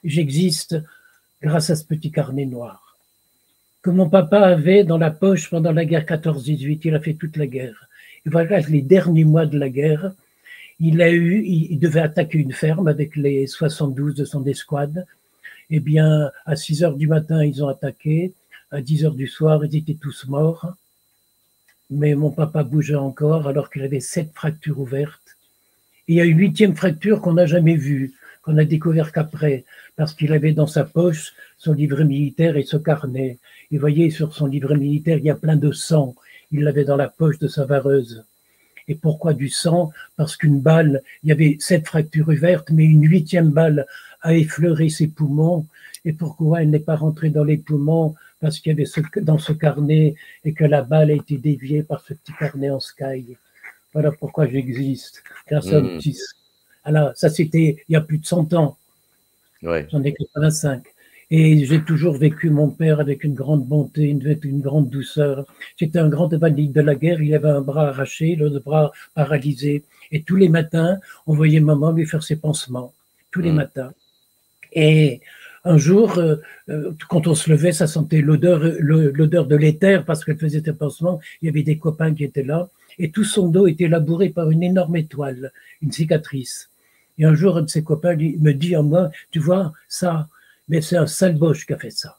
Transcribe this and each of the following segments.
j'existe grâce à ce petit carnet noir que mon papa avait dans la poche pendant la guerre 14-18. Il a fait toute la guerre. Et voilà, les derniers mois de la guerre, il devait attaquer une ferme avec les 72 de son escouade. Eh bien, à 6 heures du matin, ils ont attaqué. À 10 heures du soir, ils étaient tous morts. Mais mon papa bougeait encore alors qu'il avait 7 fractures ouvertes. Et il y a une 8e fracture qu'on n'a jamais vue, qu'on a découvert qu'après, parce qu'il avait dans sa poche son livret militaire et ce carnet. Et voyez, sur son livret militaire, il y a plein de sang. Il l'avait dans la poche de sa vareuse. Et pourquoi du sang? Parce qu'une balle, il y avait 7 fractures ouvertes, mais une 8e balle a effleuré ses poumons. Et pourquoi elle n'est pas rentrée dans les poumons? Parce qu'il y avait dans ce carnet et que la balle a été déviée par ce petit carnet en sky. Voilà pourquoi j'existe. Grâce à un petit... Alors, ça c'était il y a plus de 100 ans. Ouais. J'en ai 85. Et j'ai toujours vécu mon père avec une grande bonté, une grande douceur. J'étais un grand invalide de la guerre, il avait un bras arraché, l'autre bras paralysé. Et tous les matins, on voyait maman lui faire ses pansements. Tous les matins. Et un jour, quand on se levait, ça sentait l'odeur de l'éther parce qu'elle faisait ses pansements. Il y avait des copains qui étaient là. Et tout son dos était labouré par une énorme étoile, une cicatrice. Et un jour, un de ses copains me dit à moi, tu vois, ça, mais c'est un sale boche qui a fait ça.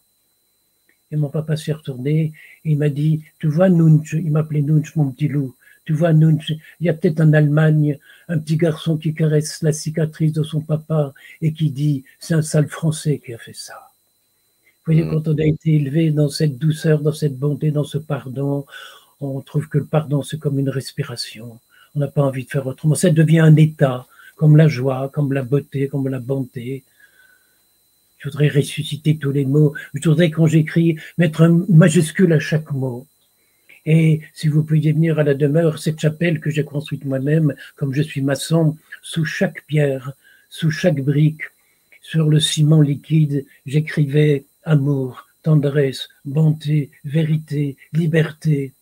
Et mon papa s'est retourné et il m'a dit, tu vois, Nunch, il m'appelait Nunch, mon petit loup, tu vois, Nunch, il y a peut-être en Allemagne un petit garçon qui caresse la cicatrice de son papa et qui dit, c'est un sale Français qui a fait ça. Vous voyez, quand on a été élevé dans cette douceur, dans cette bonté, dans ce pardon, on trouve que le pardon, c'est comme une respiration. On n'a pas envie de faire autrement. Ça devient un état, comme la joie, comme la beauté, comme la bonté. Je voudrais ressusciter tous les mots. Je voudrais, quand j'écris, mettre un majuscule à chaque mot. Et si vous pouviez venir à la demeure, cette chapelle que j'ai construite moi-même, comme je suis maçon, sous chaque pierre, sous chaque brique, sur le ciment liquide, j'écrivais amour, tendresse, bonté, vérité, liberté.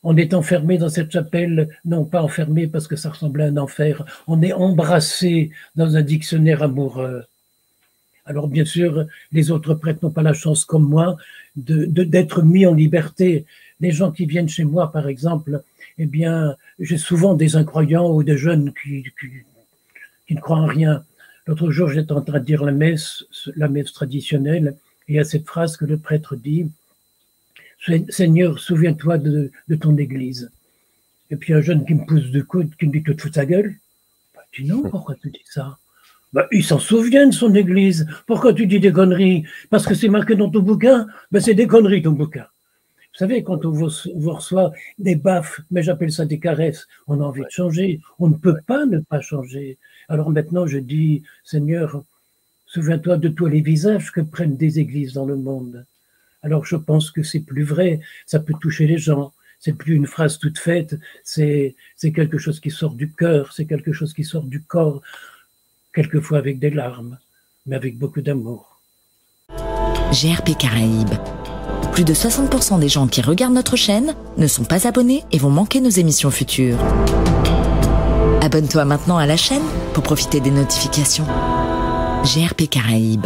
On est enfermé dans cette chapelle, non pas enfermé parce que ça ressemblait à un enfer, on est embrassé dans un dictionnaire amoureux. Alors bien sûr, les autres prêtres n'ont pas la chance comme moi d'être mis en liberté. Les gens qui viennent chez moi, par exemple, eh bien, j'ai souvent des incroyants ou des jeunes qui ne croient en rien. L'autre jour, j'étais en train de dire la messe traditionnelle, et il y a cette phrase que le prêtre dit, Seigneur, souviens-toi de ton église. Et puis un jeune qui me pousse du coude, qui me dit, tu te fous de sa gueule? Je dis non, pourquoi tu dis ça? Il s'en souvient de son église. Pourquoi tu dis des conneries? Parce que c'est marqué dans ton bouquin? C'est des conneries ton bouquin. Vous savez, quand on vous reçoit des baffes, mais j'appelle ça des caresses, on a envie de changer. On ne peut pas ne pas changer. Alors maintenant, je dis, Seigneur, souviens-toi de tous les visages que prennent des églises dans le monde. Alors je pense que c'est plus vrai, ça peut toucher les gens. C'est plus une phrase toute faite, c'est quelque chose qui sort du cœur, c'est quelque chose qui sort du corps, quelquefois avec des larmes, mais avec beaucoup d'amour. GRP Caraïbes. Plus de 60% des gens qui regardent notre chaîne ne sont pas abonnés et vont manquer nos émissions futures. Abonne-toi maintenant à la chaîne pour profiter des notifications. GRP Caraïbes.